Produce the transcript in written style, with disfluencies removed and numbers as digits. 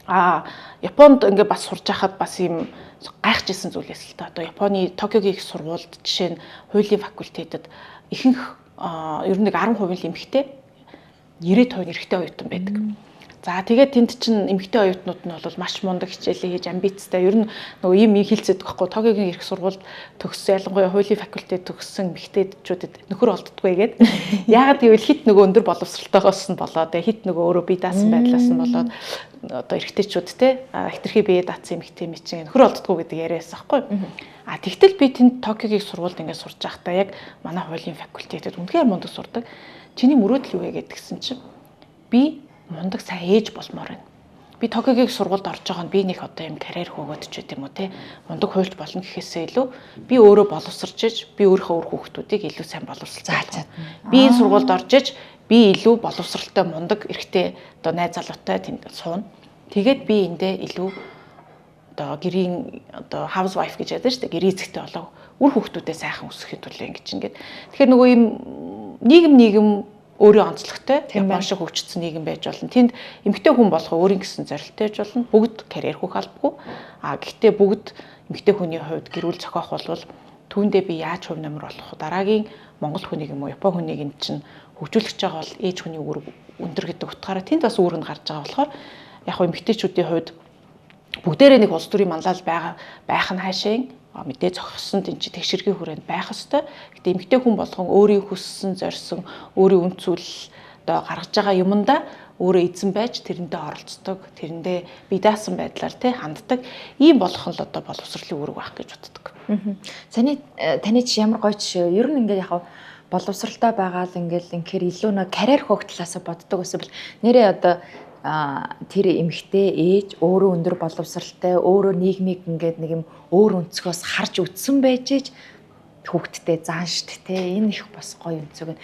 Японд ингээ бас сурж байхад бас ийм гайхажсэн зүйлээс л та. Одоо Японы Токиогийн их сургуульд жишээ нь хуулийн факультетэд ихэнх ер нь 10% л эмэгтэй, 90% эрэгтэй оюутан байдаг. За тэгээд тэнд чинь эмэгтэй оюутнууд нь бол маш мундаг хичээлээ хийж амбицтай. Ер нь нөгөө ийм хилцээд байхгүй Токиогийн их сургуульд төгссөн ялангуяа хуулийн факультет төгссөн эмэгтэйчүүдэд нөхөр олддгүй гээд. Яагаад гэвэл хит нөгөө өндөр боловсралтойгоос нь болоод хит нөгөө өөрөө бие даасан байдлаас нь болоод одоо эрэгтэйчүүд те хитрхи бие даасан эмэгтэй мэчин нөхөр олддгүй гэдэг яриасан байхгүй. Тэгтэл би тэнд Токиогийн сургуульд ингээд сурч байхдаа яг манай хуулийн факультетэд үнэхээр мундаг сурдаг. Чиний мөрөөдөл юу вэ гэдгсэн чинь би мундаг сайн ээж болмоор байна. Би Токиогийн сургуульд орж байгаа нь би нэг одоо юм карьер хөөгөөд ч гэдэм үү те мундаг хуульч болно гэхээсээ илүү би өөрөө боловсрч иж би өөрийнхөө үр хүүхдүүдийг илүү сайн боловсруулах. Би энэ сургуульд орж иж би илүү боловсралтай мундаг эрэгтэй одоо найз залуутай тэнд сууна. Тэгээд би эндээ илүү одоо гэрийн одоо housewife гэж яддаг шүү дээ. Гэрийн эзэгтэй болоо үр хүүхдүүдээ сайхан өсгөхэд төлөө ингэж ингээд. Тэгэхээр нөгөө юм нийгэм өөрийн онцлогтой Япон шиг хөгжсөн нийгэм байж болно. Тэнд эмэгтэй хүн болох өөрийн гэсэн зорилттой байж болно. Бүгд карьер хөөх албагүй. Гэхдээ бүгд эмэгтэй хүний хувьд гэр бүл зохиох болвол түүндээ би яаж хувь нэмэр болох вэ? Дараагийн Монгол хүнийг юм уу Япон хүнийг эн чинь хөгжүүлэх гэж байгаа бол ээж хүний үүрэг өндөр гэдэг утгаараа тэнд бас үүрэг нь гарч байгаа болохоор яг хөө эмэгтэйчүүдийн хувьд бүгдээрээ нэг улс төрийн манлал байх нь хаашаа мэдээ зохисонд энэ чинь тэгшэргийн хүрээнд байх ёстой. Гэтэ эмэгтэй хүн болгон өөрийн хүссэн, зорьсон, өөрийн үн цэл одоо гаргаж байгаа юмдаа өөрөө эзэн байж тэрэндээ оролцдог, тэрэндээ бие даасан байдлаар ханддаг. Ийм болох нь л одоо боловсролын үүрэг байх гэж боддог. Таны чи ямар гоё жишээ вэ? Ер нь ингээд яг боловсралтай байгаа л ингээр илүү нэг карьер хөөх талаас боддог гэсэн бол нэрээ одоо тэр эмэгтэй ээж өөрөө өндөр боловсралтай өөрөө нийгмийг ингээд нэг юм өөр өнцгөөс харж үтсэн байж ээж хүүхдтэй заан штт те энэ их бас гоё өнцөг.